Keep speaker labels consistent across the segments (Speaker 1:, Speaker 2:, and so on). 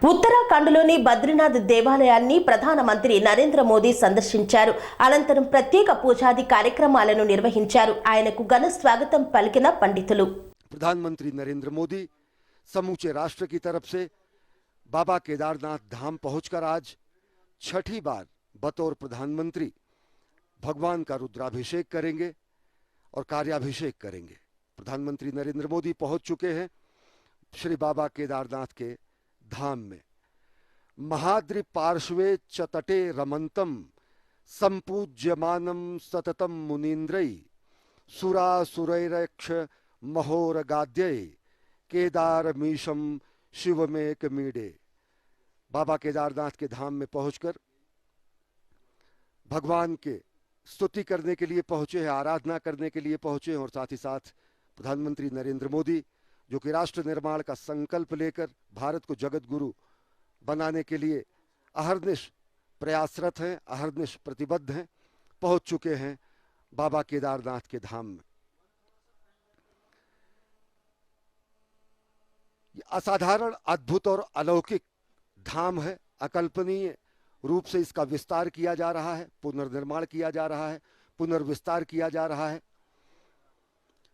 Speaker 1: ఉత్తరాఖండ్లోని బద్రీనాథ్ దేవాలయాన్ని ప్రధానమంత్రి నరేంద్ర మోదీ సందర్శించారు. అనంతరం ప్రత్యేక పూజాది కార్యక్రమాలను నిర్వహించారు. ఆయనకు ఘన స్వాగతం పలికిన పండితులు.
Speaker 2: प्रधानमंत्री नरेंद्र मोदी समूचे राष्ट्र की तरफ से बाबा केदारनाथ धाम पहुंचकर आज छठी बार बतौर प्रधानमंत्री भगवान का रुद्राभिषेक करेंगे और कार्याभिषेक करेंगे। प्रधानमंत्री नरेंद्र मोदी पहुंच चुके हैं श्री बाबा केदारनाथ के धाम में। महाद्रि पार्श्वे च तटे रमंतम संपूज्यमानम सततम मुनीन्द्रै सुरासुरैरक्ष महोर गाद्यै केदारमीशम शिवमेक मीडे। बाबा केदारनाथ के धाम में पहुंचकर भगवान के स्तुति करने के लिए पहुंचे हैं, आराधना करने के लिए पहुंचे हैं और साथ ही साथ प्रधानमंत्री नरेंद्र मोदी जो कि राष्ट्र निर्माण का संकल्प लेकर भारत को जगत गुरु बनाने के लिए अहर्निश प्रयासरत हैं, अहर्निश प्रतिबद्ध हैं, पहुंच चुके हैं बाबा केदारनाथ के धाम में। असाधारण, अद्भुत और अलौकिक धाम है। अकल्पनीय रूप से इसका विस्तार किया जा रहा है, पुनर्निर्माण किया जा रहा है, पुनर्विस्तार किया जा रहा है।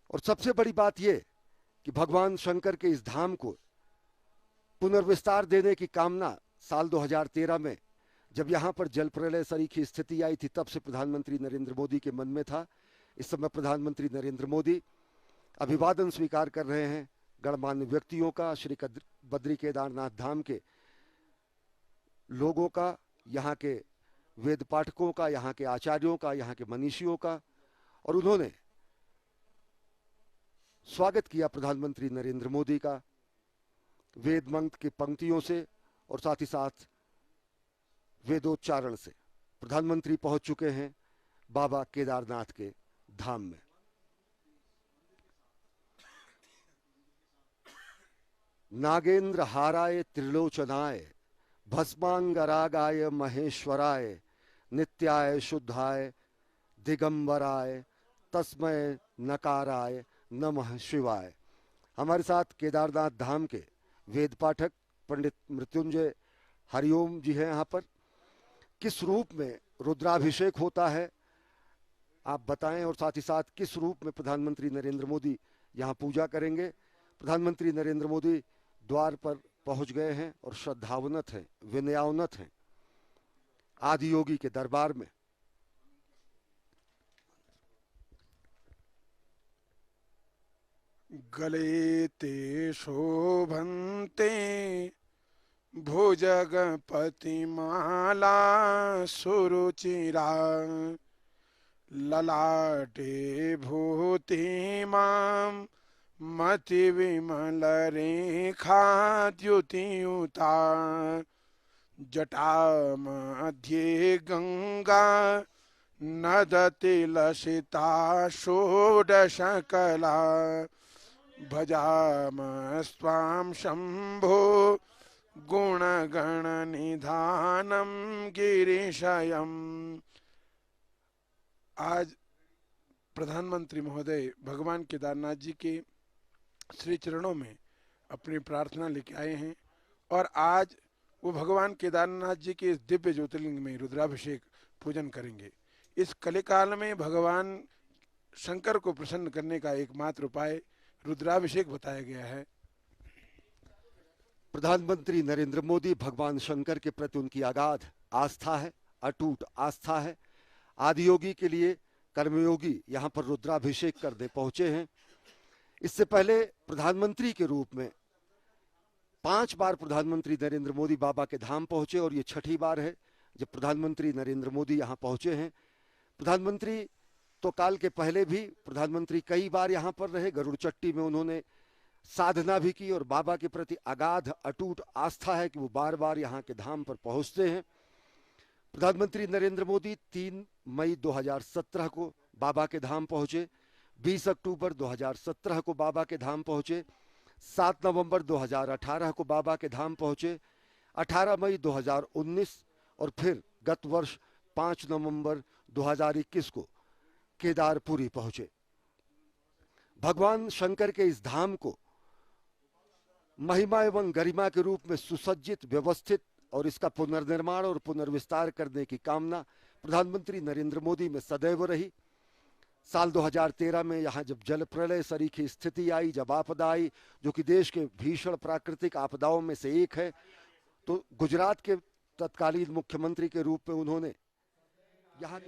Speaker 2: और सबसे बड़ी बात यह कि भगवान शंकर के इस धाम को पुनर्विस्तार देने की कामना साल 2013 में जब यहाँ पर जल प्रलय सरीखी स्थिति आई थी तब से प्रधानमंत्री नरेंद्र मोदी के मन में था। इस समय प्रधानमंत्री नरेंद्र मोदी अभिवादन स्वीकार कर रहे हैं गणमान्य व्यक्तियों का, श्री बद्री केदारनाथ धाम के लोगों का, यहाँ के वेद पाठकों का, यहाँ के आचार्यों का, यहाँ के मनीषियों का। और उन्होंने स्वागत किया प्रधानमंत्री नरेंद्र मोदी का वेद मंत्र की पंक्तियों से और साथ ही साथ वेदोच्चारण से। प्रधानमंत्री पहुंच चुके हैं बाबा केदारनाथ के धाम में। नागेंद्र हाराय त्रिलोचनाय भस्मांगरागाय महेश्वराय नित्याय शुद्धाय दिगंबराय तस्मय नकाराय नमः शिवाय। हमारे साथ केदारनाथ धाम के वेद पाठक पंडित मृत्युंजय हरिओम जी हैं। यहाँ पर किस रूप में रुद्राभिषेक होता है आप बताएं और साथ ही साथ किस रूप में प्रधानमंत्री नरेंद्र मोदी यहाँ पूजा करेंगे। प्रधानमंत्री नरेंद्र मोदी द्वार पर पहुंच गए हैं और श्रद्धावनत हैं, विनयावनत हैं आदि योगी के दरबार में।
Speaker 3: गले ते शोभन्ते भुजगपतिमाला सुरुचिरा ललाटे भूतिमां मति विमल रेखा द्युतियुता जटा मध्ये गंगा नदति लसिता षोडशकला भजामस्त्वां शंभो गुणगणनिधानं गिरिशयम्। आज प्रधानमंत्री महोदय भगवान केदारनाथ जी के श्री चरणों में अपनी प्रार्थना लेके आए हैं और आज वो भगवान केदारनाथ जी के इस दिव्य ज्योतिर्लिंग में रुद्राभिषेक पूजन करेंगे। इस कलिकाल में भगवान शंकर को प्रसन्न करने का एकमात्र उपाय रुद्राभिषेक बताया गया है।
Speaker 2: प्रधानमंत्री नरेंद्र मोदी भगवान शंकर के प्रति उनकी अगाध आस्था है, अटूट आस्था है। आदियोगी के लिए कर्मयोगी यहाँ पर रुद्राभिषेक करने पहुंचे हैं। इससे पहले प्रधानमंत्री के रूप में 5 बार प्रधानमंत्री नरेंद्र मोदी बाबा के धाम पहुंचे और ये छठी बार है जब प्रधानमंत्री नरेंद्र मोदी यहाँ पहुंचे हैं। प्रधानमंत्री तो काल के पहले भी प्रधानमंत्री कई बार यहाँ पर रहे। गरुड़ चट्टी में उन्होंने साधना भी की और बाबा के प्रति अगाध अटूट आस्था है कि वो बार बार यहाँ के धाम पर पहुँचते हैं। प्रधानमंत्री नरेंद्र मोदी 3 मई 2017 को बाबा के धाम पहुँचे, 20 अक्टूबर 2017 को बाबा के धाम पहुँचे, 7 नवंबर 2018 को बाबा के धाम पहुँचे, 18 मई 2019 और फिर गत वर्ष 5 नवंबर 2021 को केदारपुरी पहुँचे। भगवान शंकर के इस धाम को महिमा एवं गरिमा के रूप में सुसज्जित, व्यवस्थित और इसका पुनर्निर्माण और पुनर्विस्तार करने की कामना प्रधानमंत्री नरेंद्र मोदी में सदैव रही। साल 2013 में यहाँ जब जल प्रलय सरीखी स्थिति आई, जब आपदा आई जो कि देश के भीषण प्राकृतिक आपदाओं में से एक है, तो गुजरात के तत्कालीन मुख्यमंत्री के रूप में उन्होंने यहाँ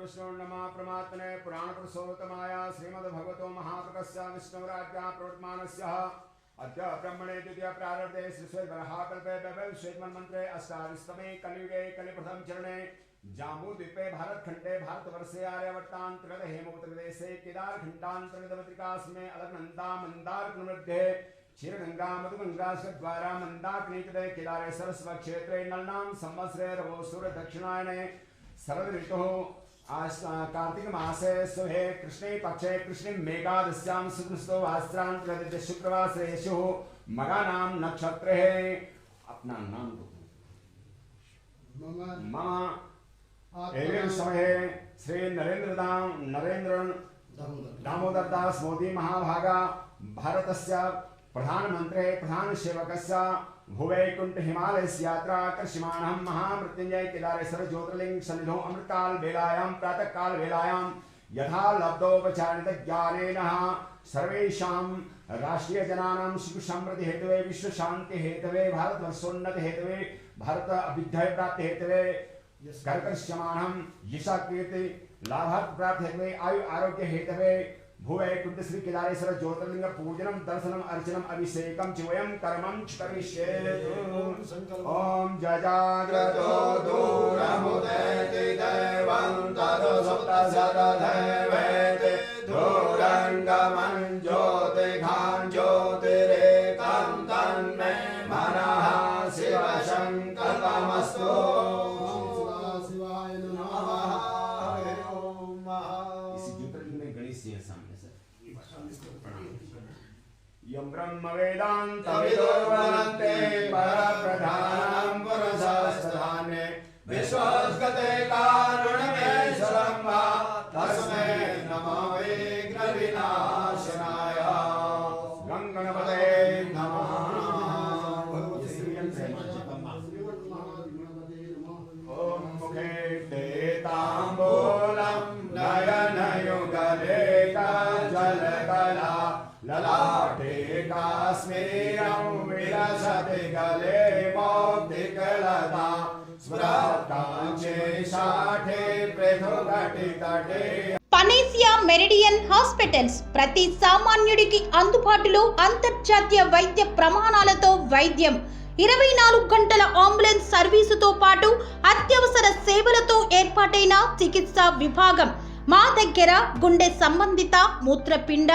Speaker 4: विष्णु नमः परमात्मने पुराण पुरुषोत्तमाय श्रीमद्भगवतो महाप्रकस्य विष्णुराज्ञा प्रवर्तमानस्य अद्य ब्रह्मणे द्वितीय प्रारब्धे श्रीश्वरबरहाकल्पे वैवस्वैतमन्त्रे अष्टादशतमे कलियुगे कलिप्रथम चरणे जाम्बूद्वीपे भारतखण्डे भारतवर्षे आर्यावर्तान्तर्गत हेमवतप्रदेशे केदारखण्डान्तर्गतपत्रिकास्मे अलकनन्दा मन्दारकुलमध्ये क्षीरगंगा मधुगंगा द्वारा मंदाकिनीतटे केदारे सरस्वक्षेत्रे नलनां संवत्सरे रवोऽसुर दक्षिणायने शरद ऋतुः कार्तिक मासे सुहे कृष्णे पक्षे कृष्णे मेघादस्यां सुकृतो वास्त्रांतर्गत शुक्रवासरेषु मगानां नक्षत्रे अपना नाम मम एवं समये श्री नरेंद्र दामोदर दास मोदी महाभागा भारतस्य प्रधानमंत्री प्रधान सेवकस्य भुवैकुंठ हिमालय यात्रा आकर्षमाणं महामृत्युंजय केदारेश्वर ज्योतिर्लिंग सन्निधौ अमृतकाल वेलायां प्रातः काल वेलायां यथा लब्धोपचारित ज्ञानेन सर्वेषां राष्ट्रीय जनानां सुख समृद्धि हेतवे विश्व शांति हेतवे भारत वर्षोन्नति हेतवे भारत अभ्युदय प्राप्ति हेतवे कर्कश्यमाणं यशा कीर्ति लाभार्थ प्राप्ति हेतवे आयु आरोग्य हेतवे भुवैकुंठ श्री केदारेश्वर ज्योतिर्लिंग पूजनम दर्शनम अर्चनम अभिषेकम च वयं कर्मं करिष्ये। ओम जजाग्रतो दूरमुदेति दैवं ततो सप्तशतदैवेति दूरङ्गमं ज्योतिघां ज्योतिरेकं तन्मे मनः शिवशङ्करमस्तु। यं ब्रह्म वेदान्तविदो वदन्ते परप्रधानं पुरुषस्तधाने विश्वस्गते कारुण्यमेश्वरं वा तस्मै नमो विघ्नविनाशनाय गङ्गणपते नमः। स्मृताकाञ्चे शाठे पृथुघटितटे
Speaker 5: పనేసియా మెరిడియన్ హాస్పిటల్స్ ప్రతి సామాన్యుడికి అందుబాటులో అంతర్జాతీయ వైద్య ప్రమాణాలతో వైద్యం 24 గంటల అంబులెన్స్ సర్వీసుతో పాటు అత్యవసర సేవలతో ఏర్పాటైన చికిత్సా విభాగం మా దగ్గర గుండె సంబంధిత మూత్రపిండ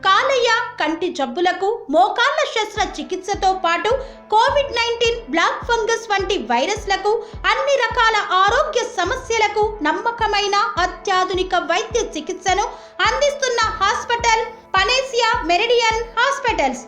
Speaker 5: కాలేయ కంటి జబ్బులకు మోకాళ్ల శస్త్ర చికిత్సతో పాటు కోవిడ్-19 బ్లాక్ ఫంగస్ వంటి వైరస్లకు అన్ని రకాల ఆరోగ్య సమస్యలకు నమ్మకమైన అత్యాధునిక వైద్య చికిత్సను అందిస్తున్న హాస్పిటల్ పనేసియా మెరిడియన్ హాస్పిటల్స్.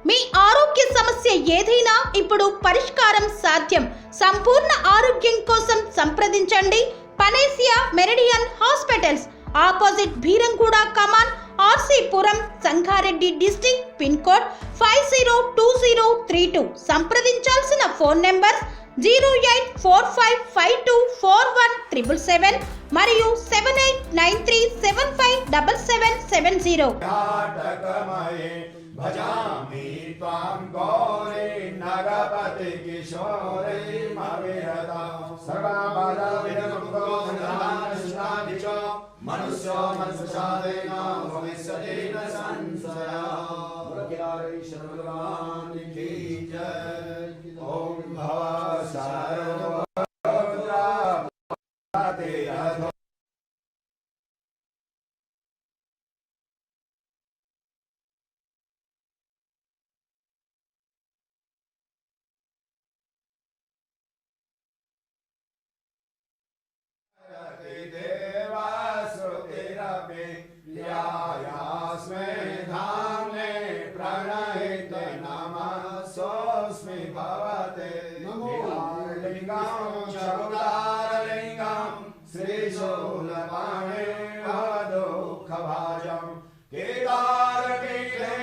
Speaker 5: మీ ఆరోగ్య సమస్య ఏదైనా ఇప్పుడు పరిష్కారం సాధ్యం. సంపూర్ణ ఆరోగ్యం కోసం సంప్రదించండి Panacea Meridian hospitals, opposite Beeramguda కమాన్, RC Puram, Sangareddy district, pin code 502032. సంప్రదించాల్సిన ఫోన్ నెంబర్ 0845524177 మరియు 7893757770.
Speaker 4: भजामि त्वां गौरी नगपति किशोरी मविरता सर्वबाधाविनमुक्तो सन्तानश्रादिचो मनुष्यो मत्प्रसादेन भविष्यति न संशयः। मुरकिलारेश्वर भगवान की जय। ओम भव सर्वभूताते अधो देवाश्रुतिरपि यायास्मे धाम्ने प्रणहिते नमः सोऽस्मि भवते लिङ्गं चौदारलिङ्गं श्रीशूलपाणिर्भवदुःखभाजं केदारपीठे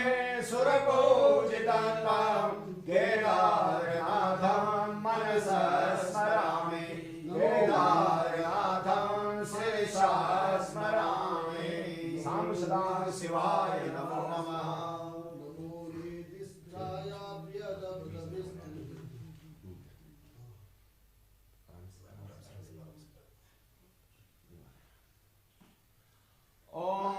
Speaker 4: सुरपूजितं त्वां केदारनाथं मनसा स्मरामि स्मरामि सां सदा शिवाय नमो नमः। ओम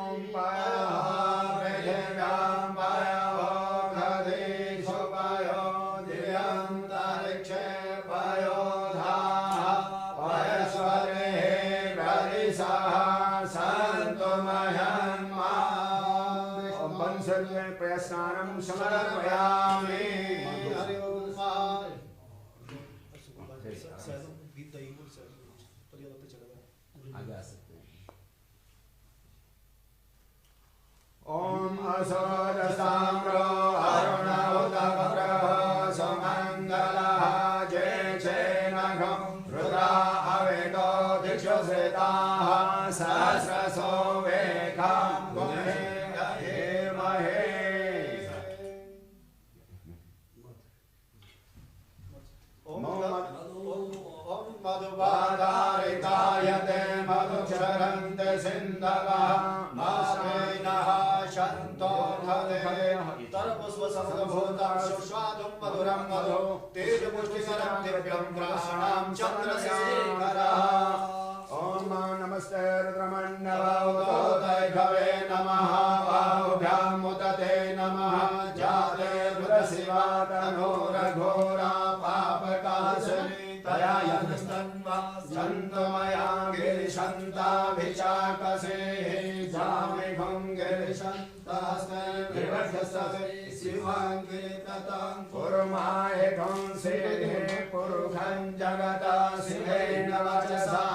Speaker 4: प्रयस्नानं समर्पयामि। ओम असोजसाम्रो अरुणोदकप्रः सुमङ्गलः जय चेनघं रुद्रा अवेदो दिक्षुश्रिताः सहस्रसो वेखं गुणे मधुबाधारितायते मधुचरन्ते सिन्धवः मास्मेनः शन्तो धले तरपुष्पसमभूतं सुस्वादुं मधुरं मधु तेजपुष्टिकरं दिव्यं प्राणां चन्द्रशेखरः। ॐ नमस्ते रुद्रमण्डलवतोदैघवे नमः बाहुभ्यां मुदते नमः जाते दुरशिवा तनोरघोरा पापकाशनी तया यस्तन्वा सन्तमया गिरिशन्ताभिचाकसे जामिघं गिरिशन्तास्मै विवर्धससे शिवाङ्गिरिततां कुर्मायघं सिद्धे पुरुखं जगता शिवेन वचसा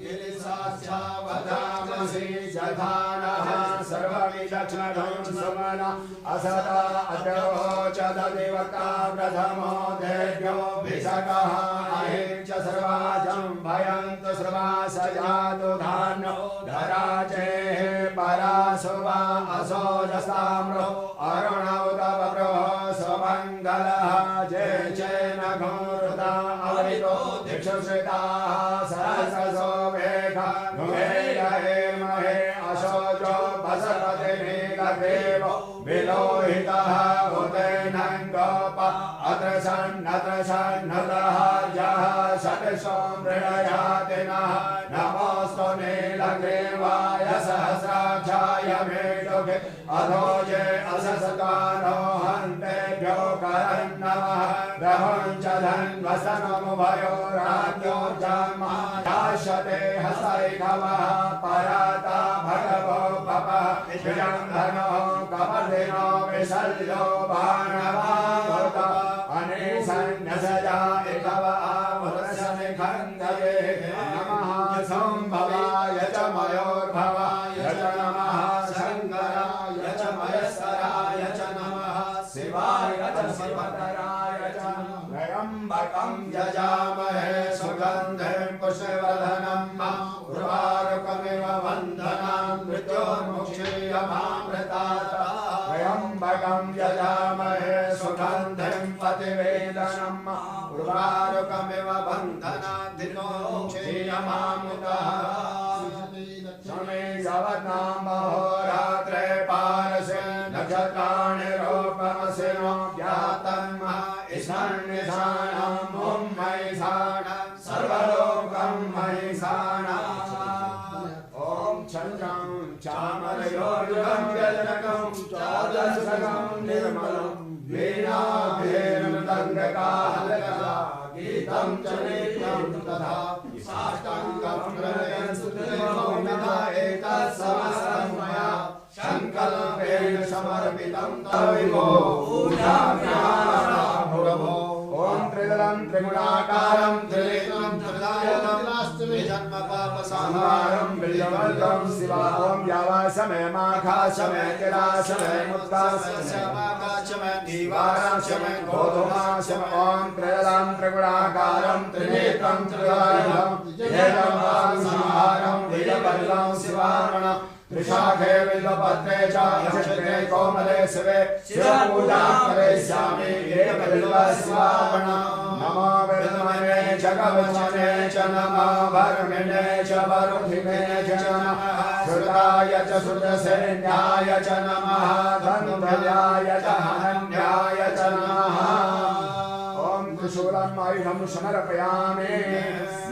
Speaker 4: गिरिसाक्षावधामसि जधानः सर्वविचक्षणं सुमना असदा अद्रवो च ददिवक्ता प्रथमो देव्यो भिषकः अहिं च सर्वाजं भयन्तु सर्वा सजातु धान्यो धराजेः परासुवा असोजसाम्रो अरुणौदवप्रो सुमङ्गलः जय चेनघोरुता अवरितो दिक्षुश्रिताः सहस्रसो वेखा नुमेरहे महे अशोचो बसपतिनीलदेवो विलोहितः उदेनं गोप अत्र सन्नतः जः षट्सो मृडयाति नः नमोऽस्तु नीलग्रीवाय सहस्राक्षाय मेढुके अधोजे अससकारो हन्तेभ्यो करन् नमः ग्रहञ्च धन्वसनमुभयोराज्ञोर्जन्मायाशते हस्तैघवः पराता भगवो भवः विजन्धनो कपर्दिनो विशल्यो बाणवामृत अनेसन्यसजा इकव आमुरसनिखण्डये नमः संभवाय च मयोर्भवाय च नमः शङ्कराय च मयस्कराय च नमः शिवाय च शिवतराय च त्र्यम्बकं यजामहे सुगन्धिं पुष्पवर्धनम् उर्वारुकमिव वन्दनान् मृत्योर्मुक्षीयमामृतात् त्र्यम्बकं यजामहे सुगन्धिं प्रतिवेदनम् उर्वारुकमिव वन्दनान् मृत्योर्मुक्षीयमामृतात् शमे यावन्नाम होरात्रे पारसे नक्षत्राणि रूपमसिनो ज्ञातम् ईशान्यशानं मुम्मैषाणं सर्वलोकं मयिषाणम् ॐ चन्द्रं चामरयोर्युगं व्यजनकं चादशकं निर्मलं वीणाभेर्मृदङ्गकाहलकला गीतं च नित्यं तथा साष्टाङ्गं प्रणयन् सुतलिमौनता एतत्समस्तं मया संकल्पेन समर्पितं तविभो पूजाम्याभुरभो ॐ त्रिदलं त्रिगुणाकारं त्रिनेत्रं त्रिदायतं जन्मपापसंहारं बिल्यवर्गं शिवा ॐ यावासमयमाघासमय किलासमय मुक्तासमय दीवारासमय गोधूमासमय ॐ त्रिदलं त्रिगुणाकारं त्रिनेत्रं त्रिदायतं जन्मपापसंहारं बिल्यवर्गं शिवामण त्रिशाखे बिल्वपत्रे च नक्षत्रे कोमले शिवे शिवपूजां करिष्यामि एकबिल्वशिवार्पणम् नमो विद्महे जगवचने च नमो वर्मिणे च वरुधिने च नमः श्रुताय च श्रुतसेन्याय च नमः धनुर्धराय च हनन्याय च नमः ॐ त्रिशूलम् आयुधं समर्पयामि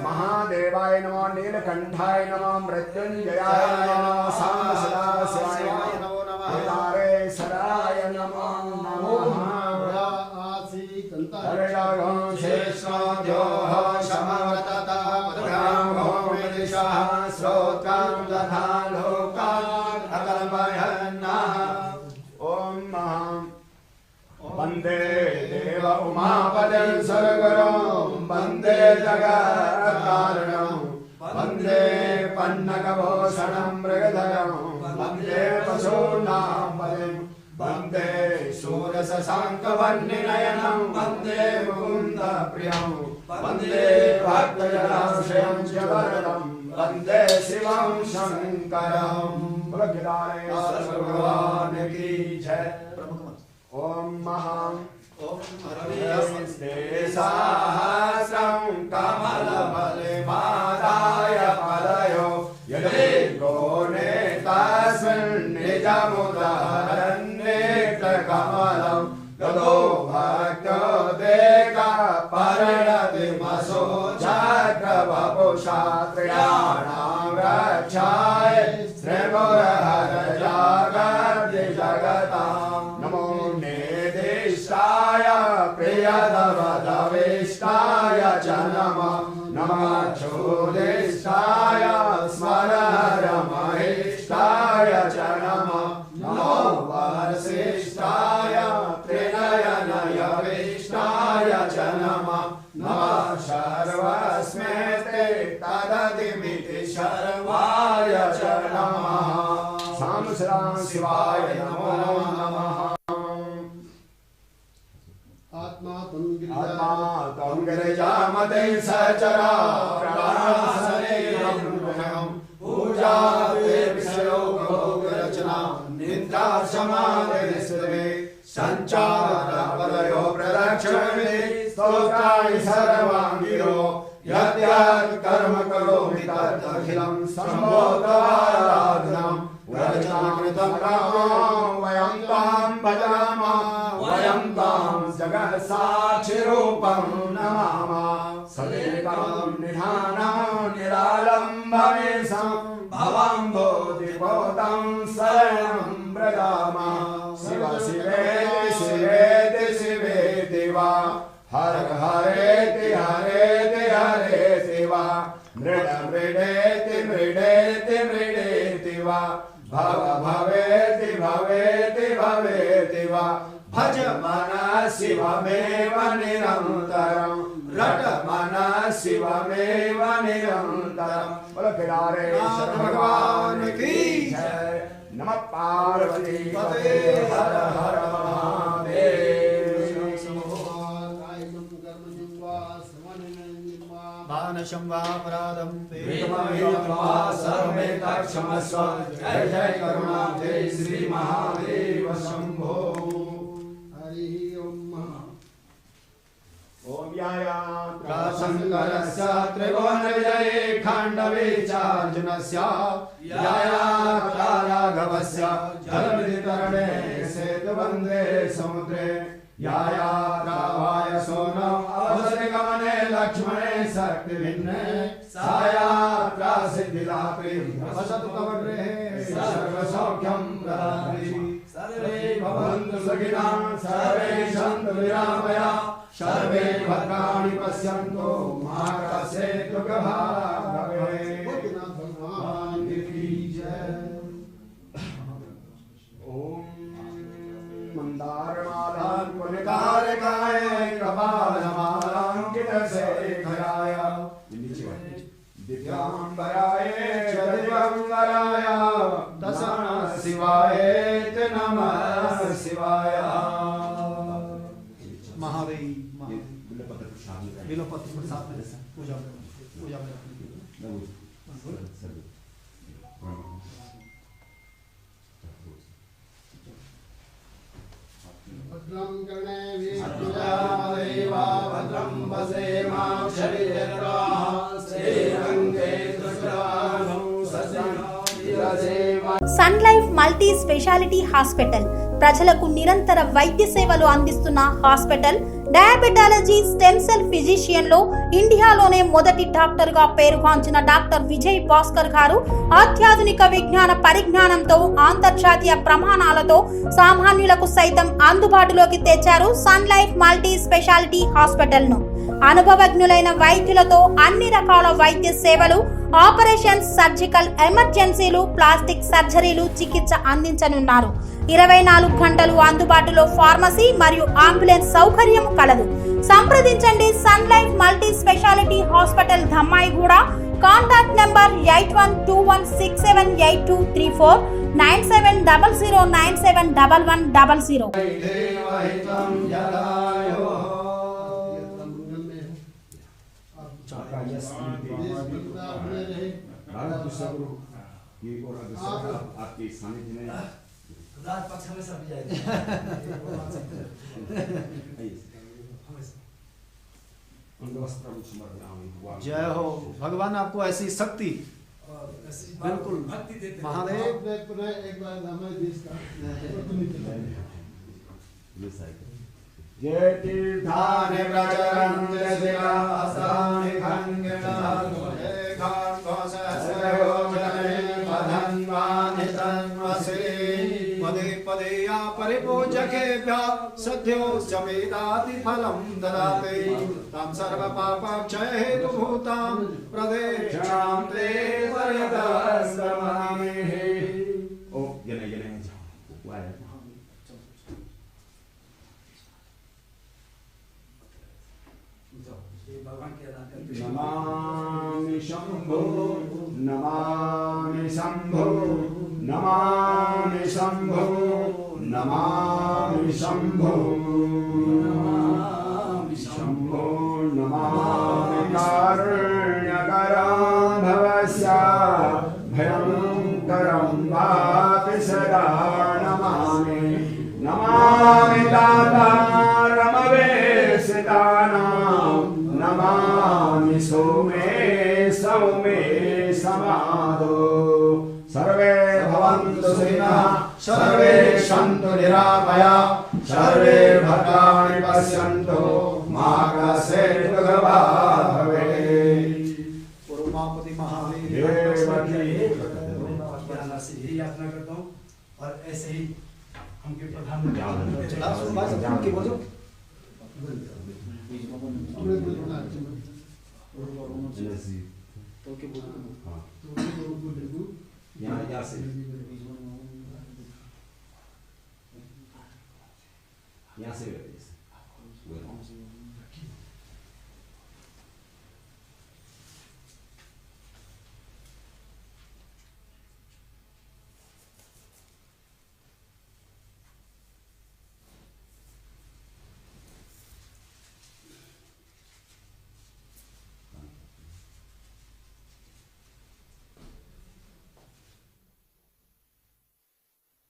Speaker 4: महादेवाय नमो नीलकण्ठाय नमो मृत्युञ्जयाय नमो सामसदाशिवाय नमो केदारेश्वराय नमो नमः हरिराघं शेषोद्योः समवर्तता मुद्रां दिशः श्रोत्रां तथा लोकान् अकल्पयन्नः ॐ वन्दे देव उमापतिं सुरगुरुं वन्दे जगत्कारणं वन्दे पन्नगभूषणं मृगधरं वन्दे पशूनां पतिं वन्दे शूरशशाङ्कवर्णिनयनं वन्दे मुकुन्दप्रियं वन्दे भक्तजनाश्रयं च वरदं वन्दे शिवं शङ्करं भगवान् की जय। ॐ महां सहस्रं कमलफलमादाय पलयो यदि गोने तस्मिन् निजमुदाहरन्नेत्रकमलं ततो भक्तो देकपर्णतिमसो चक्रवपुषा त्रयाणां रक्षाय श्रीगुरहर जागर्ति जगतां नमो नेदिष्टाय प्रियदवदविष्टाय च नमः नमः चोदिष्टाय स्मररमहिष्टाय च नमः नमो वर्षिष्ठाय त्रिनयनयविष्टाय च नमः नमः सर्वस्मेते तदतिमिति सर्वाय च नमः सामश्रां शिवाय नमो नमः।
Speaker 6: आत्मा
Speaker 4: तं गिरिजामते सचराचरासने पूजा विषयो भोगरचना नित्या समाधिस्ते संचारपदयो प्रदक्षिणे स्तोत्राणि सर्वाङ्गिरो यद्यत् कर्म करोमि तदखिलं सम्भोगाराधनं व्रजनाकृतं रामो वयं तां भजामः वयं तां जगत्साक्षिरूपं नमामः सदेकं निधाय निरालम्बमेशं भवम्बोधिपोतं शरणं व्रजामः शिव शिवेति शिवेति शिवेति वा हर हरेति हरेति हरेति वा मृड मृडेति मृडेति मृडेति वा भव भवेति भवेति भवेति वा भज मन शिवमेव निरन्तरं रट मन शिवमेव निरन्तरं बोलो केदारेश्वर भगवान की जय नमः पार्वती पते हर हर महादेव
Speaker 6: दानशंवापराधं
Speaker 4: सर्वमेतक्षमस्व जय जय करुणाब्धे श्री महादेव शंभो
Speaker 6: हरि ओम
Speaker 4: ओम यायात्रशङ्करस्य त्रिभुवनविजये खाण्डवीचार्जुनस्य यायात्राराघवस्य जलवितरणे सेतुबन्धे समुद्रे यायात्रावाय सोनम् अवसरगमने लक्ष्मणे शक्तिभिन्ने सायात्रा सिद्धिदात्री वसतु तव गृहे सर्वसौख्यं प्रदात्री सर्वे भवन्तु सुखिनः सर्वे सन्तु निरामयाः सर्वे भद्राणि पश्यन्तु मा कश्चित् दुःखभाग् भवेत् भगवान की जय ओम मंदारमालां पुनिकारकाय कपालमालांकितशेखराय दिव्यांबराय च दिव्यंबराय दशनः शिवाय नमः शिवाय
Speaker 6: महादेव बिलोपत्र प्रसाद में पूजा पूजा में
Speaker 4: भद्रं कर्णेभिर्देवा भद्रं वसेमाक्षरिर्यत्राः श्रीरङ्गे दृष्टानु सस्यं
Speaker 5: Sun Life multi speciality hospital ప్రజలకు నిరంతర వైద్య సేవలు అందిస్తున్న hospital diabetology stem cell physician లో ఇండియాలోనే మొదటి డాక్టర్ గా పేరుగాంచిన డాక్టర్ విజయ్ భాస్కర్ గారు అత్యాధునిక విజ్ఞాన పరిజ్ఞానంతో అంతర్జాతీయ ప్రమాణాలతో సామాన్యులకు సైతం అందుబాటులోకి తెచ్చారు Sun Life multi speciality hospital ను. అనుభవజ్ఞులైన వైద్యులతో అన్ని రకాల వైద్య సేవలు, ఆపరేషన్స్, సర్జికల్ ఎమర్జెన్సీలు, ప్లాస్టిక్ సర్జరీలు, చికిత్స అందించనున్నారు. 24 గంటలు అందుబాటులో ఫార్మసీ మరియు అంబులెన్స్ సౌకర్యం కలదు. సంప్రదించండి Sun Life multi speciality hospital Dammaiguda. Contact number 8121678234 9700971100.
Speaker 4: आपके सानिध्य में
Speaker 6: पक्ष में सब जाए जय हो भगवान, आपको ऐसी शक्ति बिल्कुल महादेव
Speaker 4: एक बार हमारे देश का जय तीर्थानि प्रचरन्ति शिलासानि खण्डितानि पदे पदे या परिपूजकेभ्यः सद्यो समेदाति फलं ददाति तं सर्वपापक्षय हेतुभूतां प्रदक्षिणां ते परिदर्शयामि। ओ जने नमामि शंभो नमामि शंभो नमामि शंभो नमामि शंभो नमामि शंभो नमामि कारुण्यकरं भवस्य भयंकरं वापि सदा नमामि नमामि दातारमवेशितानां नमामि सौमे सौमे समादो सर्वे भवन्तु सुखिनः सर्वे सन्तु निरामयाः सर्वे भद्राणि पश्यन्तु मा कश्चित् दुःखभाग् भवेत्।
Speaker 6: उमापति महादेव
Speaker 7: यही यात्रा करता हूँ और ऐसे ही हमके प्रधानमंत्री
Speaker 8: यहाँ से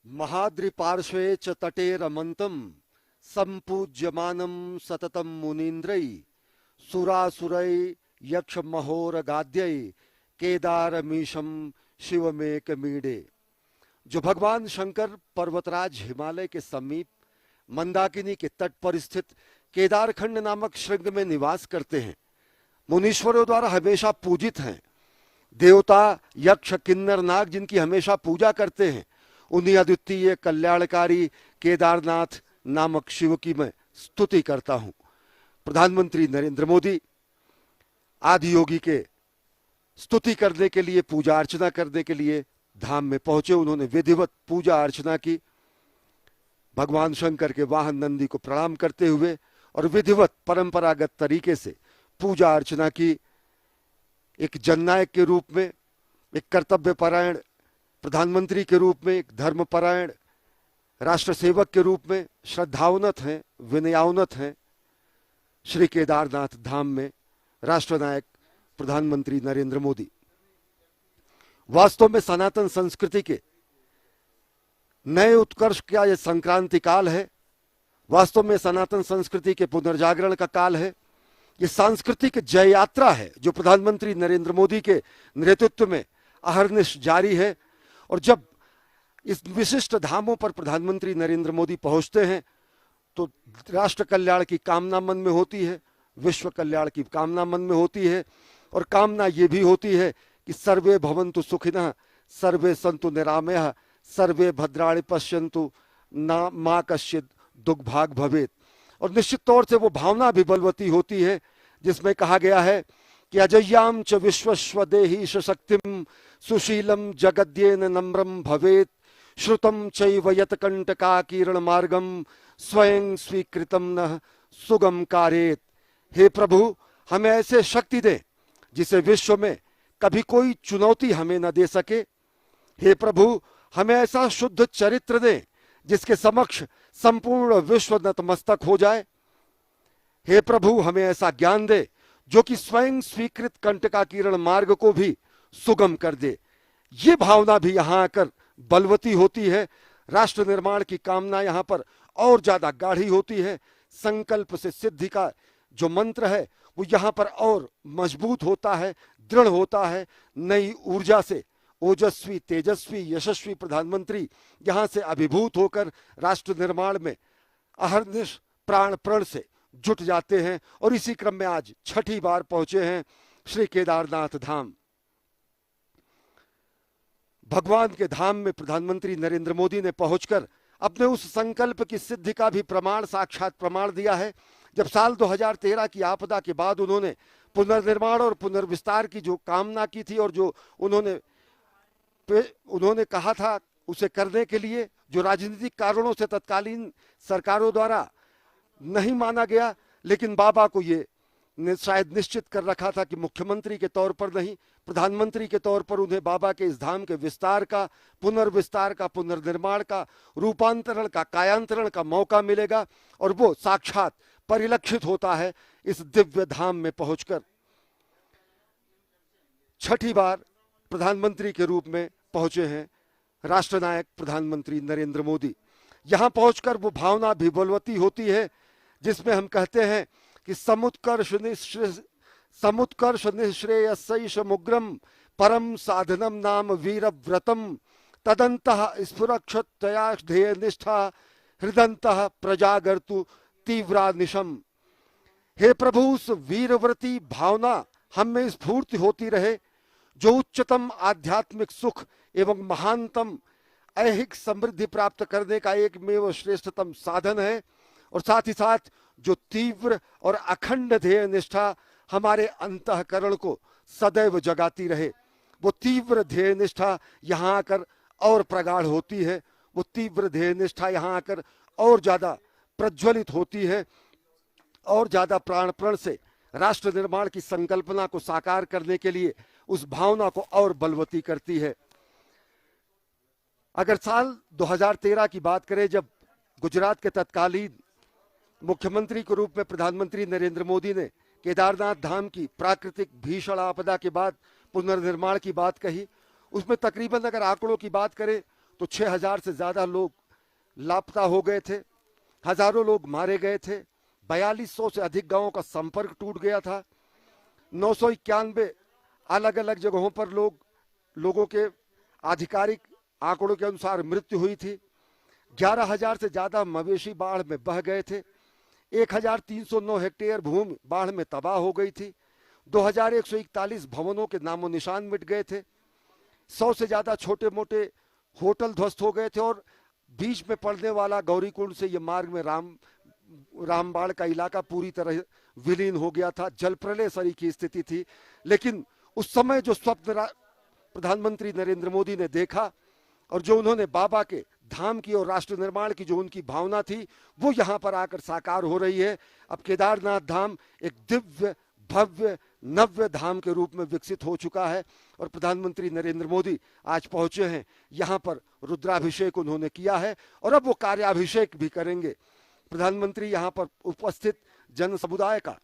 Speaker 2: महाद्रिपार्श्वे च तटे रमन्तम् सम्पूज्यमानं सततं मुनीन्द्रै सुरासुरै यक्षमहोरगाद्यै केदारमीशं शिवमेकमीडे। जो भगवान शंकर पर्वतराज हिमालय के समीप मंदाकिनी के तट पर स्थित केदारखंड नामक श्रृंग में निवास करते हैं, मुनीश्वरों द्वारा हमेशा पूजित हैं। देवता यक्ष किन्नर नाग जिनकी हमेशा पूजा करते हैं, उन्हीं अद्वितीय कल्याणकारी केदारनाथ नामक शिव की मैं स्तुति करता हूं। प्रधानमंत्री नरेंद्र मोदी आदि योगी के स्तुति करने के लिए, पूजा अर्चना करने के लिए धाम में पहुंचे। उन्होंने विधिवत पूजा अर्चना की, भगवान शंकर के वाहन नंदी को प्रणाम करते हुए और विधिवत परंपरागत तरीके से पूजा अर्चना की। एक जननायक के रूप में, एक कर्तव्यपरायण प्रधानमंत्री के रूप में, एक धर्मपरायण राष्ट्र सेवक के रूप में श्रद्धावनत हैं, विनयावनत हैं। श्री केदारनाथ धाम में राष्ट्रनायक प्रधानमंत्री नरेंद्र मोदी वास्तव में सनातन संस्कृति के नए उत्कर्ष का यह संक्रांति काल है। वास्तव में सनातन संस्कृति के पुनर्जागरण का काल है। ये सांस्कृतिक जय यात्रा है जो प्रधानमंत्री नरेंद्र मोदी के नेतृत्व में अहर्निश जारी है। और जब इस विशिष्ट धामों पर प्रधानमंत्री नरेंद्र मोदी पहुंचते हैं तो राष्ट्र कल्याण की कामना मन में होती है, विश्व कल्याण की कामना मन में होती है, और कामना ये भी होती है कि सर्वे भवन्तु सुखिनः, सर्वे सन्तु निरामयः, सर्वे भद्राणि पश्यन्तु मा कश्चित् दुर्भाग भवेत्। और निश्चित तौर से वो भावना भी बलवती होती है जिसमें कहा गया है कि अजय्याम च विश्वस्व देहीश शक्तिम सुशीलम जगद्येन नम्रम भवेत्, श्रुतम चैव यत्कंटका किरण मार्गम स्वयं स्वीकृतम न सुगम कारेत। हे प्रभु, हमें ऐसे शक्ति दे जिसे विश्व में कभी कोई चुनौती हमें न दे सके। हे प्रभु, हमें ऐसा शुद्ध चरित्र दे जिसके समक्ष संपूर्ण विश्व नतमस्तक हो जाए। हे प्रभु, हमें ऐसा ज्ञान दे जो कि स्वयं स्वीकृत कंटका किरण मार्ग को भी सुगम कर दे। ये भावना भी यहाँ आकर बलवती होती है। राष्ट्र निर्माण की कामना यहाँ पर और ज्यादा गाढ़ी होती है। संकल्प से सिद्धि का जो मंत्र है वो यहाँ पर और मजबूत होता है, दृढ़ होता है। नई ऊर्जा से ओजस्वी, तेजस्वी, यशस्वी प्रधानमंत्री यहाँ से अभिभूत होकर राष्ट्र निर्माण में अहर्निश प्राण प्रण से जुट जाते हैं। और इसी क्रम में आज छठी बार पहुंचे हैं श्री केदारनाथ धाम। भगवान के धाम में प्रधानमंत्री नरेंद्र मोदी ने पहुंचकर अपने उस संकल्प की सिद्धि का भी प्रमाण, साक्षात प्रमाण दिया है। जब साल 2013 की आपदा के बाद उन्होंने पुनर्निर्माण और पुनर्विस्तार की जो कामना की थी और जो उन्होंने कहा था उसे करने के लिए, जो राजनीतिक कारणों से तत्कालीन सरकारों द्वारा नहीं माना गया, लेकिन बाबा को ये शायद निश्चित कर रखा था कि मुख्यमंत्री के तौर पर नहीं, प्रधानमंत्री के तौर पर उन्हें बाबा के इस धाम के विस्तार का, पुनर्विस्तार का, पुनर्निर्माण का, रूपांतरण का, कायांतरण का मौका मिलेगा। और वो साक्षात परिलक्षित होता है इस दिव्य धाम में पहुंचकर। छठी बार प्रधानमंत्री के रूप में पहुंचे हैं राष्ट्रनायक प्रधानमंत्री नरेंद्र मोदी। यहां पहुंचकर वो भावना भी बलवती होती है जिसमें हम कहते हैं कि समुत्कर्ष निःश्रेयसैष मुग्रम परम साधनम नाम वीर व्रतम तदंतः स्फुरक्षतया ध्येय निष्ठा हृदंतः प्रजागर्तु तीव्रा निशम। हे प्रभु, उस वीरव्रती भावना हम में स्फूर्ति होती रहे जो उच्चतम आध्यात्मिक सुख एवं महानतम ऐहिक समृद्धि प्राप्त करने का एकमेव श्रेष्ठतम साधन है, और साथ ही साथ जो तीव्र और अखंड ध्येय निष्ठा हमारे अंतःकरण को सदैव जगाती रहे, वो तीव्र ध्येय निष्ठा यहाँ आकर और प्रगाढ़ होती है, वो तीव्र ध्येय निष्ठा यहाँ आकर और ज्यादा प्रज्वलित होती है, और ज्यादा प्राणपण से राष्ट्र निर्माण की संकल्पना को साकार करने के लिए उस भावना को और बलवती करती है। अगर साल 2013 की बात करें, जब गुजरात के तत्कालीन मुख्यमंत्री के रूप में प्रधानमंत्री नरेंद्र मोदी ने केदारनाथ धाम की प्राकृतिक भीषण आपदा के बाद पुनर्निर्माण की बात कही, उसमें तकरीबन अगर आंकड़ों की बात करें तो 6000 से ज्यादा लोग लापता हो गए थे, हजारों लोग मारे गए थे, 4200 से अधिक गांवों का संपर्क टूट गया था, 991 अलग अलग जगहों पर लोगों के आधिकारिक आंकड़ों के अनुसार मृत्यु हुई थी, 11000 से ज्यादा मवेशी बाढ़ में बह गए थे, 1309 हेक्टेयर भूमि बाढ़ में तबाह हो गई थी, 2141 भवनों के नामो निशान मिट गए थे, 100 से ज्यादा छोटे मोटे होटल ध्वस्त हो गए थे, और बीच में पड़ने वाला गौरीकुंड से ये मार्ग में रामबाड़ का इलाका पूरी तरह विलीन हो गया था। जल प्रलय सरी की स्थिति थी। लेकिन उस समय जो स्वप्न प्रधानमंत्री नरेंद्र मोदी ने देखा और जो उन्होंने बाबा के धाम की और राष्ट्र निर्माण की जो उनकी भावना थी, वो यहाँ पर आकर साकार हो रही है। अब केदारनाथ धाम एक दिव्य भव्य नव्य धाम के रूप में विकसित हो चुका है, और प्रधानमंत्री नरेंद्र मोदी आज पहुंचे हैं यहाँ पर, रुद्राभिषेक उन्होंने किया है और अब वो कार्याभिषेक भी करेंगे। प्रधानमंत्री यहाँ पर उपस्थित जन समुदाय का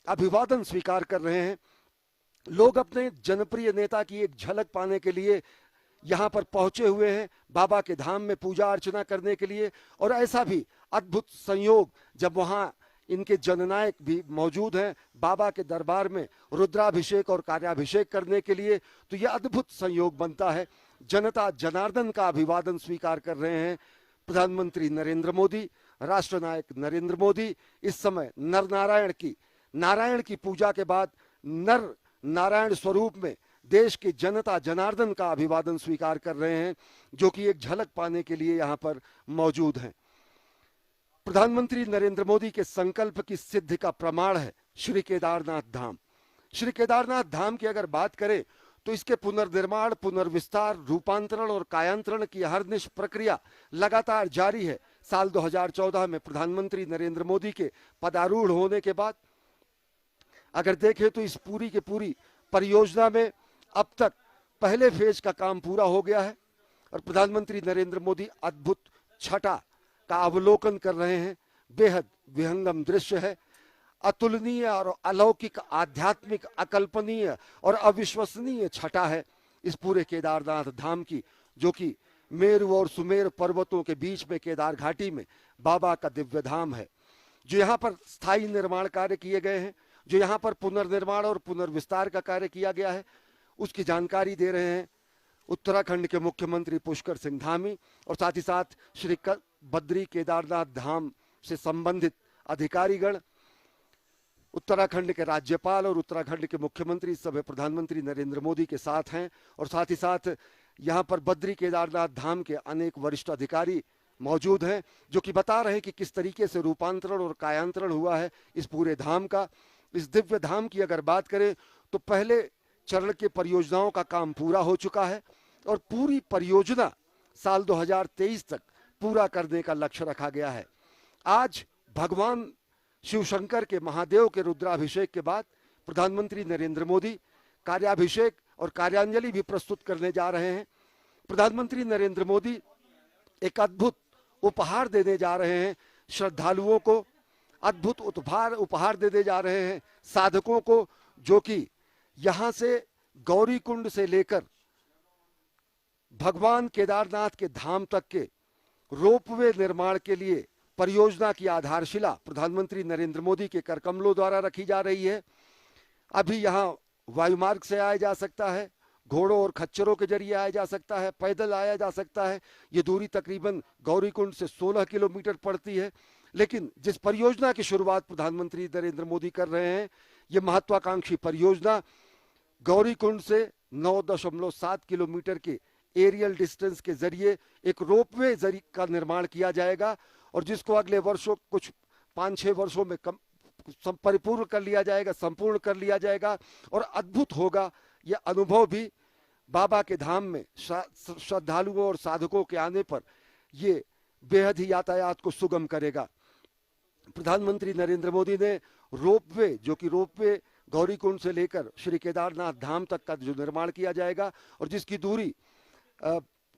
Speaker 2: अभिवादन स्वीकार कर रहे हैं। लोग अपने जनप्रिय नेता की एक झलक पाने के लिए यहाँ पर पहुंचे हुए हैं, बाबा के धाम में पूजा अर्चना करने के लिए। और ऐसा भी अद्भुत संयोग, जब वहाँ इनके जननायक भी मौजूद हैं बाबा के दरबार में रुद्राभिषेक और कार्याभिषेक करने के लिए, तो यह अद्भुत संयोग बनता है। जनता जनार्दन का अभिवादन स्वीकार कर रहे हैं। प्रधानमंत्री नरेंद्र मोदी, राष्ट्र नायक नरेंद्र मोदी इस समय नारायण की पूजा के बाद नर नारायण स्वरूप में देश के जनता जनार्दन का अभिवादन स्वीकार कर रहे हैं, जो कि एक झलक पाने के लिए यहाँ पर मौजूद हैं। प्रधानमंत्री नरेंद्र मोदी के संकल्प की सिद्धि का प्रमाण है श्री केदारनाथ धाम। श्री केदारनाथ धाम की अगर बात करें तो इसके पुनर्निर्माण, पुनर्विस्तार, रूपांतरण और कायांतरण की हरनिश प्रक्रिया लगातार जारी है। साल 2014 में प्रधानमंत्री नरेंद्र मोदी के पदारूढ़ होने के बाद अगर देखें तो इस पूरी की पूरी परियोजना में अब तक पहले फेज का काम पूरा हो गया है, और प्रधानमंत्री नरेंद्र मोदी अद्भुत छटा का अवलोकन कर रहे हैं। बेहद विहंगम दृश्य है, अतुलनीय और अलौकिक, आध्यात्मिक, अकल्पनीय और अविश्वसनीय छटा है इस पूरे केदारनाथ धाम की, जो कि मेरु और सुमेर पर्वतों के बीच में केदार घाटी में बाबा का दिव्य धाम है। जो यहाँ पर स्थायी निर्माण कार्य किए गए हैं, जो यहाँ पर पुनर्निर्माण और पुनर्विस्तार का कार्य किया गया है, उसकी जानकारी दे रहे हैं उत्तराखंड के मुख्यमंत्री पुष्कर सिंह धामी, और साथ ही साथ श्री बद्री केदारनाथ धाम से संबंधित अधिकारीगण, उत्तराखंड के राज्यपाल और उत्तराखंड के मुख्यमंत्री सब प्रधानमंत्री नरेंद्र मोदी के साथ हैं। और साथ ही साथ यहाँ पर बद्री केदारनाथ धाम के अनेक वरिष्ठ अधिकारी मौजूद हैं, जो कि बता रहे हैं कि किस तरीके से रूपांतरण और कायांतरण हुआ है इस पूरे धाम का। इस दिव्य धाम की अगर बात करें तो पहले चरण के परियोजनाओं का काम पूरा हो चुका है, और पूरी परियोजना साल 2023 तक पूरा करने का लक्ष्य रखा गया है। आज भगवान शिव शंकर के महादेव के रुद्राभिषेक के बाद प्रधानमंत्री नरेंद्र मोदी कार्याभिषेक और कार्यांजलि भी प्रस्तुत करने जा रहे हैं। प्रधानमंत्री नरेंद्र मोदी एक अद्भुत उपहार देने जा रहे हैं श्रद्धालुओं को, अद्भुत उपहार देने जा रहे हैं साधकों को, जो कि यहां से गौरीकुंड से लेकर भगवान केदारनाथ के धाम तक के रोपवे निर्माण के लिए परियोजना की आधारशिला प्रधानमंत्री नरेंद्र मोदी के करकमलों द्वारा रखी जा रही है। अभी यहाँ वायुमार्ग से आया जा सकता है, घोड़ों और खच्चरों के जरिए आया जा सकता है, पैदल आया जा सकता है। ये दूरी तकरीबन गौरीकुंड से 16 किलोमीटर पड़ती है। लेकिन जिस परियोजना की शुरुआत प्रधानमंत्री नरेंद्र मोदी कर रहे हैं, ये महत्वाकांक्षी परियोजना गौरीकुंड से 9.7 किलोमीटर के एरियल डिस्टेंस के जरिए एक रोपवे का निर्माण किया जाएगा और जिसको अगले वर्षों कुछ 5-6 वर्षों में परिपूर्ण कर लिया जाएगा, संपूर्ण कर लिया जाएगा। और अद्भुत होगा यह अनुभव भी बाबा के धाम में श्रद्धालुओं और साधकों के आने पर ये बेहद ही यातायात को सुगम करेगा। प्रधानमंत्री नरेंद्र मोदी ने रोपवे, जो कि रोपवे गौरीकुंड से लेकर श्री केदारनाथ धाम तक का जो निर्माण किया जाएगा और जिसकी दूरी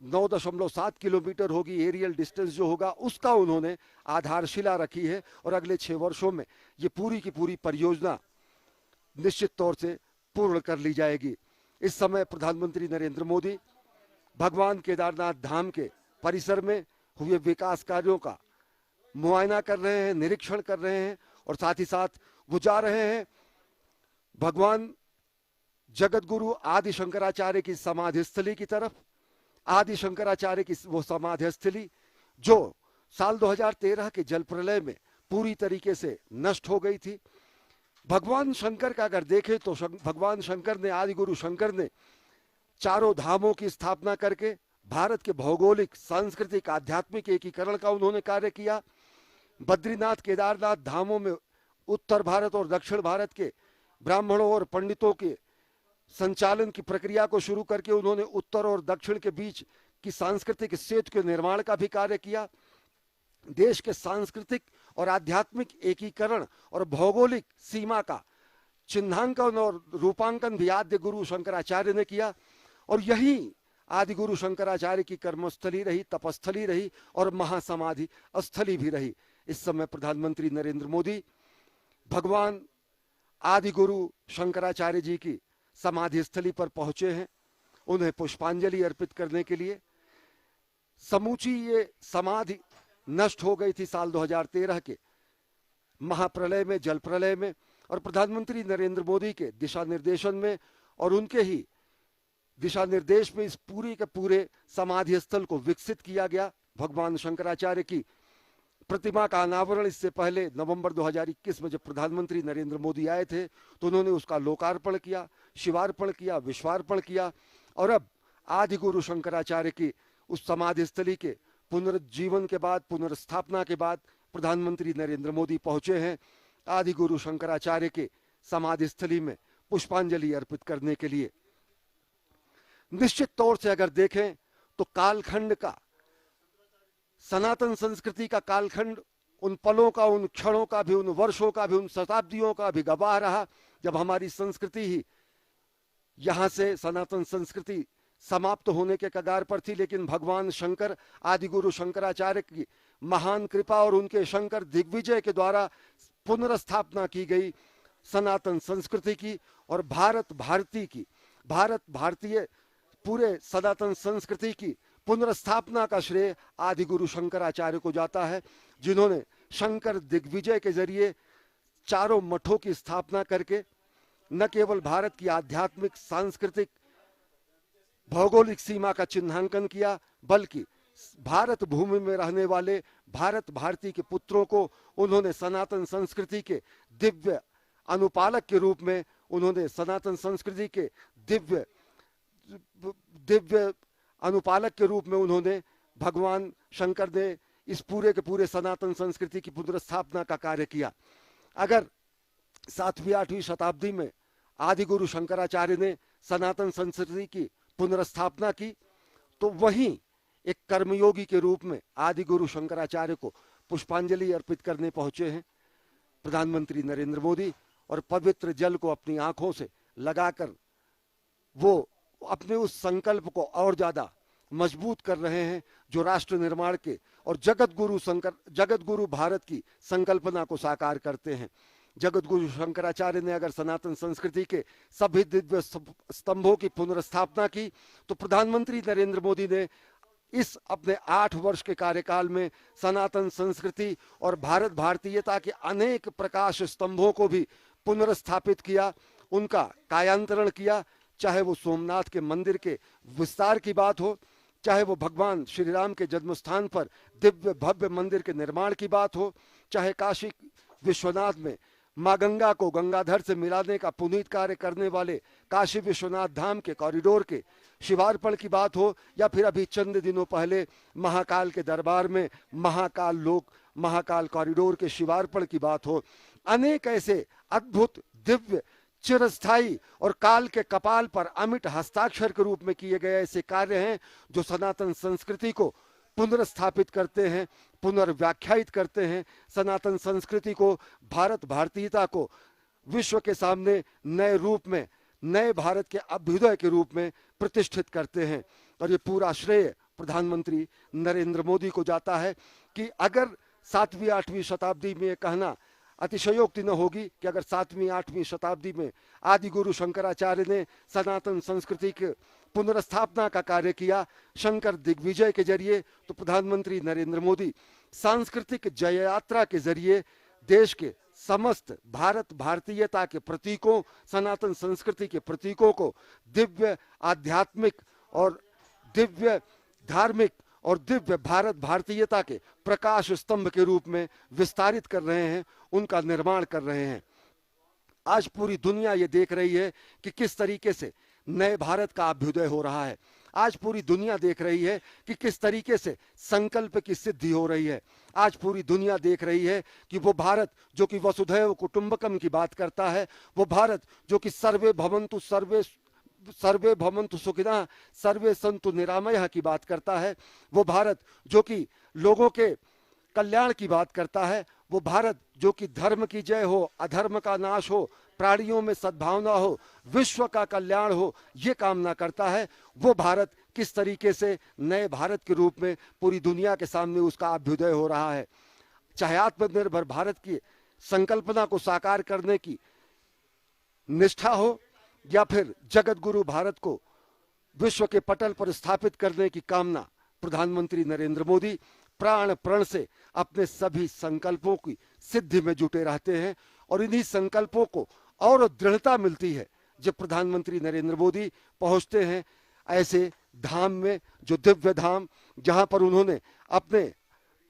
Speaker 2: 9.7 किलोमीटर होगी, एरियल डिस्टेंस जो होगा उसका उन्होंने आधारशिला रखी है और अगले 6 वर्षों में ये पूरी की पूरी परियोजना निश्चित तौर से पूर्ण कर ली जाएगी। इस समय प्रधानमंत्री नरेंद्र मोदी भगवान केदारनाथ धाम के परिसर में हुए विकास कार्यों का मुआयना कर रहे हैं, निरीक्षण कर रहे हैं और साथ ही साथ वो जा रहे हैं भगवान जगत गुरु आदि शंकराचार्य की समाधि स्थली की तरफ। आदि शंकराचार्य की वो समाधि स्थली जो साल 2013 के जल प्रलय में पूरी तरीके से नष्ट हो गई थी। भगवान शंकर का अगर देखें तो भगवान शंकर ने, आदि गुरु शंकर ने चारों धामों की स्थापना करके भारत के भौगोलिक, सांस्कृतिक, आध्यात्मिक एकीकरण का उन्होंने कार्य किया। बद्रीनाथ, केदारनाथ धामों में उत्तर भारत और दक्षिण भारत के ब्राह्मणों और पंडितों के संचालन की प्रक्रिया को शुरू करके उन्होंने उत्तर और दक्षिण के बीच की सांस्कृतिक सेतु के निर्माण का भी कार्य किया। देश के सांस्कृतिक और आध्यात्मिक एकीकरण और भौगोलिक सीमा का चिन्हांकन और रूपांकन भी आद्य गुरु शंकराचार्य ने किया और यही आदि गुरु शंकराचार्य की कर्मस्थली रही, तपस्थली रही और महासमाधि स्थली भी रही। इस समय प्रधानमंत्री नरेंद्र मोदी भगवान आदि गुरु शंकराचार्य जी की समाधि स्थली पर पहुंचे हैं उन्हें पुष्पांजलि अर्पित करने के लिए। समूची ये समाधि नष्ट हो गई थी साल 2013 के महाप्रलय में, जल प्रलय में, और प्रधानमंत्री नरेंद्र मोदी के दिशा निर्देशन में और उनके ही दिशा निर्देश में इस पूरी के पूरे समाधि स्थल को विकसित किया गया। भगवान शंकराचार्य की प्रतिमा का अनावरण इससे पहले नवंबर 2021 में जब प्रधानमंत्री नरेंद्र मोदी आए थे तो उन्होंने उसका लोकार्पण किया, शिवार्पण किया, विश्वार्पण किया और अब आदि गुरु शंकराचार्य की उस समाधि स्थली के पुनरुज्जीवन के बाद, पुनर्स्थापना के बाद प्रधानमंत्री नरेंद्र मोदी पहुंचे हैं आदि गुरु शंकराचार्य के समाधि स्थली में पुष्पांजलि अर्पित करने के लिए। निश्चित तौर से अगर देखें तो कालखंड का, सनातन संस्कृति का कालखंड उन पलों का, उन क्षणों का भी, उन वर्षों का भी, उन शताब्दियों का भी गवाह रहा जब हमारी संस्कृति ही यहां से, सनातन संस्कृति समाप्त होने के कगार पर थी। लेकिन भगवान शंकर, आदि गुरु शंकराचार्य की महान कृपा और उनके शंकर दिग्विजय के द्वारा पुनर्स्थापना की गई सनातन संस्कृति की और भारत भारतीय पूरे सनातन संस्कृति की पुनर्स्थापना का श्रेय आदि गुरु शंकराचार्य को जाता है, जिन्होंने शंकर दिग्विजय के जरिए चारों मठों की स्थापना करके न केवल भारत की आध्यात्मिक, सांस्कृतिक, भौगोलिक सीमा का चिन्हांकन किया बल्कि भारत भूमि में रहने वाले भारत भारती के पुत्रों को उन्होंने सनातन संस्कृति के दिव्य अनुपालक के रूप में, उन्होंने सनातन संस्कृति के दिव्य अनुपालक के रूप में उन्होंने, भगवान शंकर ने इस पूरे के पूरे सनातन संस्कृति की पुनर्स्थापना का कार्य किया। अगर 7वीं-8वीं शताब्दी में आदि गुरु शंकराचार्य ने सनातन संस्कृति की पुनर्स्थापना की तो वहीं एक कर्मयोगी के रूप में आदि गुरु शंकराचार्य को पुष्पांजलि अर्पित करने पहुंचे हैं प्रधानमंत्री नरेंद्र मोदी और पवित्र जल को अपनी आंखों से लगाकर वो अपने उस संकल्प को और ज्यादा मजबूत कर रहे हैं जो राष्ट्र निर्माण के और जगत गुरु भारत की संकल्पना को साकार करते हैं। जगत गुरु शंकराचार्य ने अगर सनातन संस्कृति के सभी दिव्य स्तंभों की पुनर्स्थापना की तो प्रधानमंत्री नरेंद्र मोदी ने इस अपने 8 वर्ष के कार्यकाल में सनातन संस्कृति और भारत भारतीयता के अनेक प्रकाश स्तंभों को भी पुनर्स्थापित किया, उनका कायांतरण किया। चाहे वो सोमनाथ के मंदिर के विस्तार की बात हो, चाहे वो भगवान श्री राम के जन्म स्थान पर दिव्य भव्य मंदिर के निर्माण की बात हो, चाहे काशी विश्वनाथ में मां गंगा को गंगाधर से मिलाने का पुनीत कार्य करने वाले काशी विश्वनाथ धाम के कॉरिडोर के शिवार्पण की बात हो, या फिर अभी चंद दिनों पहले महाकाल के दरबार में महाकाल कॉरिडोर के शिवार्पण की बात हो, अनेक ऐसे अद्भुत, दिव्य, चिरस्थायी और काल के कपाल पर अमिट हस्ताक्षर के रूप में किए गए ऐसे कार्य हैं जो सनातन संस्कृति को पुनर्स्थापित करते हैं, पुनर्व्याख्यायित करते हैं, सनातन संस्कृति को, भारत भारतीयता को विश्व के सामने नए रूप में, नए भारत के अभ्युदय के रूप में प्रतिष्ठित करते हैं। और ये पूरा श्रेय प्रधानमंत्री नरेंद्र मोदी को जाता है कि अगर 7वीं 8वीं शताब्दी में ये कहना अतिशयोक्ति न होगी कि अगर 7वीं 8वीं शताब्दी में आदि गुरु शंकराचार्य ने सनातन संस्कृति के पुनर्स्थापना का कार्य किया शंकर दिग्विजय के जरिए, तो प्रधानमंत्री नरेंद्र मोदी सांस्कृतिक जय यात्रा के जरिए देश के समस्त भारत भारतीयता के प्रतीकों, सनातन संस्कृति के प्रतीकों को दिव्य आध्यात्मिक और दिव्य धार्मिक और दिव्य भारत भारतीयता के प्रकाश स्तंभ के रूप में विस्तारित कर रहे हैं, उनका निर्माण कर रहे हैं। आज पूरी दुनिया ये देख रही है कि किस तरीके से नए भारत का अभ्युदय हो रहा है। आज पूरी दुनिया देख रही है कि किस तरीके से संकल्प की सिद्धि हो रही है। आज पूरी दुनिया देख रही है कि वो भारत जो कि वसुधैव कुटुंबकम की बात करता है, वो भारत जो कि सर्वे भवन्तु सुखिनः सर्वे सन्तु निरामयः की बात करता है, वो भारत जो कि लोगों के कल्याण की बात करता है, वो भारत जो कि धर्म की जय हो, अधर्म का नाश हो, प्राणियों में सद्भावना हो, विश्व का कल्याण हो, ये कामना करता है। वो भारत किस तरीके से नए भारत के रूप में पूरी दुनिया के सामने उसका अभ्युदय हो रहा है। चाहे आत्मनिर्भर भारत की संकल्पना को साकार करने की निष्ठा हो, या फिर जगत गुरु भारत को विश्व के पटल पर स्थापित करने की कामना, प्रधानमंत्री नरेंद्र मोदी प्राण प्रण से अपने सभी संकल्पों की सिद्धि में जुटे रहते हैं। और इन्हीं संकल्पों को और दृढ़ता मिलती है जब प्रधानमंत्री नरेंद्र मोदी पहुंचते हैं ऐसे धाम में, जो दिव्य धाम जहां पर उन्होंने अपने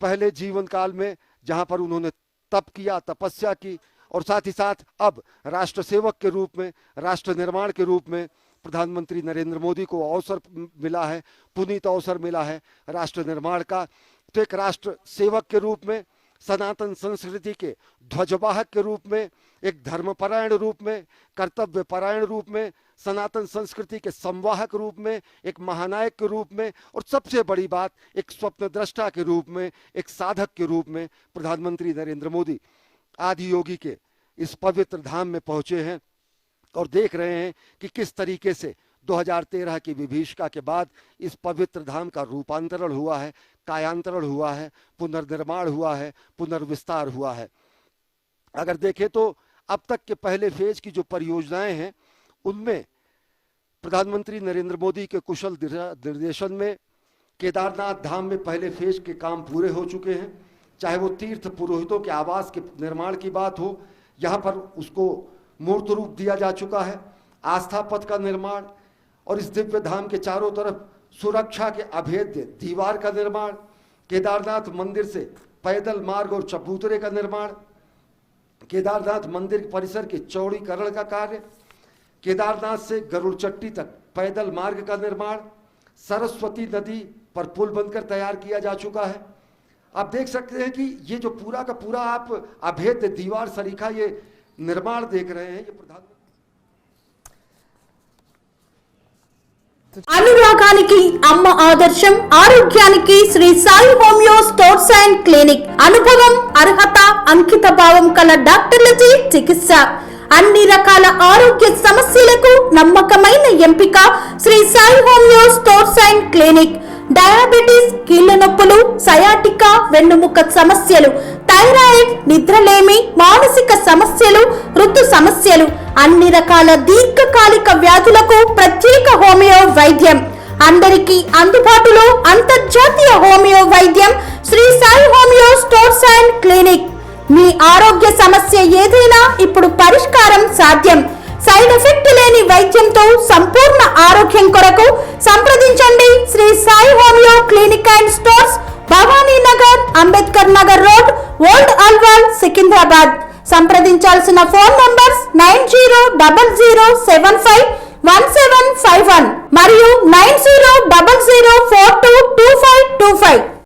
Speaker 2: पहले जीवन काल में, जहां पर उन्होंने तप किया, तपस्या की, और साथ ही साथ अब राष्ट्र सेवक के रूप में, राष्ट्र निर्माण के रूप में प्रधानमंत्री नरेंद्र मोदी को अवसर मिला है, पुनीत अवसर मिला है राष्ट्र निर्माण का। तो एक राष्ट्र सेवक के रूप में, सनातन संस्कृति के ध्वजवाहक के रूप में, एक धर्मपरायण रूप में, कर्तव्य परायण रूप में, सनातन संस्कृति के संवाहक रूप में, एक महानायक के रूप में, और सबसे बड़ी बात एक स्वप्नद्रष्टा के रूप में, एक साधक के रूप में प्रधानमंत्री नरेंद्र मोदी आदि योगी के इस पवित्र धाम में पहुंचे हैं। और देख रहे हैं कि किस तरीके से 2013 की विभीषिका के बाद इस पवित्र धाम का रूपांतरण हुआ है, कायांतरण हुआ है, पुनर्निर्माण हुआ है, पुनर्विस्तार हुआ है। अगर देखें तो अब तक के पहले फेज की जो परियोजनाएं हैं उनमें प्रधानमंत्री नरेंद्र मोदी के कुशल निर्देशन में केदारनाथ धाम में पहले फेज के काम पूरे हो चुके हैं। चाहे वो तीर्थ पुरोहितों के आवास के निर्माण की बात हो, यहाँ पर उसको मूर्त रूप दिया जा चुका है। आस्था पथ का निर्माण और इस दिव्य धाम के चारों तरफ सुरक्षा के अभेद्य दीवार का निर्माण, केदारनाथ मंदिर से पैदल मार्ग और चबूतरे का निर्माण, केदारनाथ मंदिर परिसर के चौड़ीकरण का कार्य, केदारनाथ से गरुड़ चट्टी तक पैदल मार्ग का निर्माण, सरस्वती नदी पर पुल बनकर तैयार किया जा चुका है। आप देख सकते हैं कि ये जो पूरा का पूरा आप अभेद्य दीवार सरीखा ये निर्माण देख रहे हैं, ये प्रधानमंत्री
Speaker 5: అనురాగానికి అమ్మ ఆదర్శం, ఆరోగ్యానికి Shri Sai homeo stores and clinic. అనుభవం, అర్హత, అంకిత భావం కల డాక్టర్లచే చికిత్స. అన్ని రకాల ఆరోగ్య సమస్యలకు నమ్మకమైన ఎంపిక Shri Sai homeo stores and clinic. Diabetes, కీళ్ల నొప్పులు, సయాటికా, వెన్నుముక సమస్యలు, థైరాయిడ్, నిద్రలేమి, మానసిక సమస్యలు, ఋతు సమస్యలు, అన్ని రకాల దీర్ఘకాలిక వ్యాధులకు ప్రత్యేక హోమియో వైద్యం. అందరికీ అందుబాటులో అంతర్జాతీయ హోమియో వైద్యం Shri Sai homeo stores and clinic. మీ ఆరోగ్య సమస్య ఏదైనా ఇప్పుడు పరిష్కారం సాధ్యం. సైడ్ ఎఫెక్ట్ లేని వైద్యంతో సంపూర్ణ ఆరోగ్యం కొరకు సంప్రదించండి Shri Sai homeo clinic and stores, Bhavani Nagar, Ambedkar Nagar road, old Alwal, Secunderabad. సంప్రదించాల్సిన ఫోన్ నంబర్స్ 9000751751 మరియు 9000422525.